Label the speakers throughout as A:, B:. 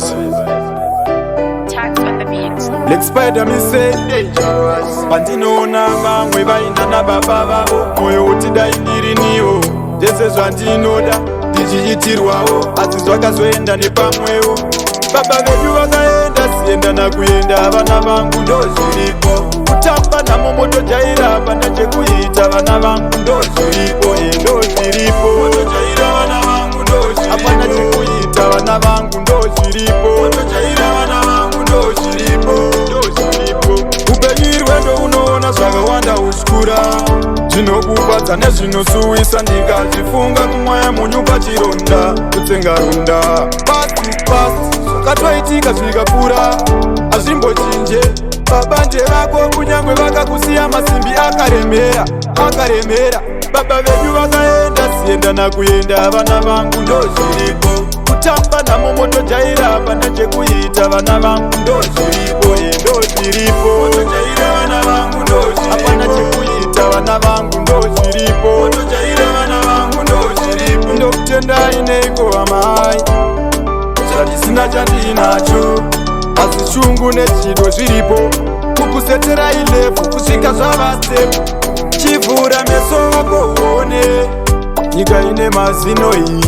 A: vibes.
B: Tarks on the beat.
A: Bleq spider me say dangerous. Pandinoona vamwe vainana baba vavo, moyo utidai ndiri niwo. Zvese zvandinoda ndichiitirwawo, asi zvakazoenda nepamwewo. Baba vedu vakaenda, siendana kuenda, vana vangu ndozviripo. Kutamba namo motojaira, pana chekuita, vana vangu ndozviripo. Ndozviripo motojaira, vana vangu ndozviripo. Hapana chekuita, vana vangu ndozviripo. Motojaira, vana vangu ndozviripo. Upenyu rwendo unoona zvakawanda uskura, zvinokufadza nezvinosuwisa, ndikazvifunga kumwaya munyu pachironda, kutsenga runda. Pasi zvakatoitika zvikakura, hazvimbochinje. Babanje vako kunyangwe vakakusiya, masimbi akaremera. Baba vedu vakaenda, siendana kuenda, vana vangu ndozviripo. Kutamba namo motojaira, pana chekuita, vana vangu ndozviripo. Ndozviripo motojaira, vana vangu ndozviripo. Hapana chekuita, vana vangu ndozviripo. Motojaira, vana vangu ndozviripo. Ndokutendai neiko amai, zvandisina chandinacho, asi shungu nechido zviripo. Kukuseterai lefu kusvika zvava step. Chivhura meso wako uone nyika ine mazino iyi.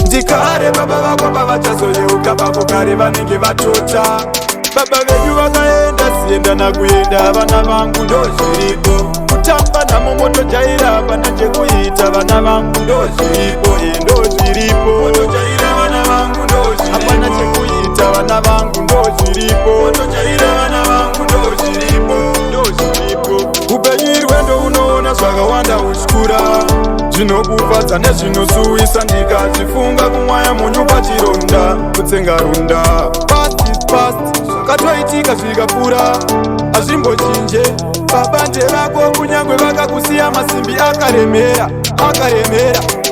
A: Ndikare baba vako pavachazoyeuka, bako kare vanenge vatota. Baba vedu vakaenda, siendana kuenda, vana vangu ndozviripo. Kutamba namo motojaira, pana chekuita, vana vangu ndozviripo. Ndozviripo motojaira, vana vangu ndozviripo. Hapana chekuita, vana vangu ndozviripo. Motojaira, vana vangu ndozviripo. Upenyu rwendo unoona zvakawanda uskura, zvinokufadza nezvinosuwisa, ndikazvifunga kumwaya munyu pachironda, kutsenga runda. Past zvakatoitika zvikakura, hazvimbochinje. Babanje vako kunyangwe vakakusiya, masimbi akaremera.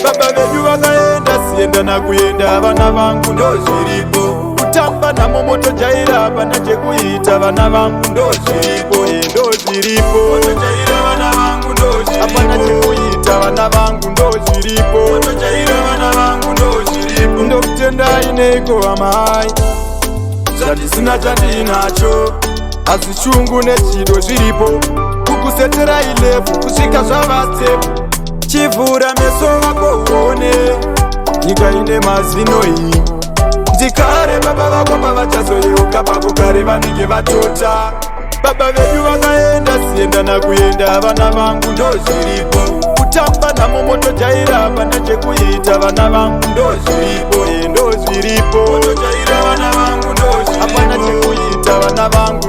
A: Baba vedu vakaenda, siendana kuenda, vana vangu ndozviripo. Kutamba namo motojaira, pana chekuita, vana vangu ndozviripo. Ndozviripo motojaira, vana vangu ndozviripo. Hapana chekuita, vana vangu ndozviripo. Motojaira, vana vangu ndozviripo. Ndokutendai neiko amai, zvandisina chandinacho, asi shungu nechido zviripo. Kukuseterai lefu kusvika zvava step. Chivhura meso wako uone nyika ine mazino iyi. Ndikare baba vako pavachazoyeuka, bako kare vanenge vatota. Baba vedu vakaenda, siendana kuenda, vana vangu ndozviripo. Kutamba namo motojaira, pana chekuita, vana vangu ndozviripo. Ndozviripo motojaira, vana vangu ndozviripo. Hapana chekuita, vana vangu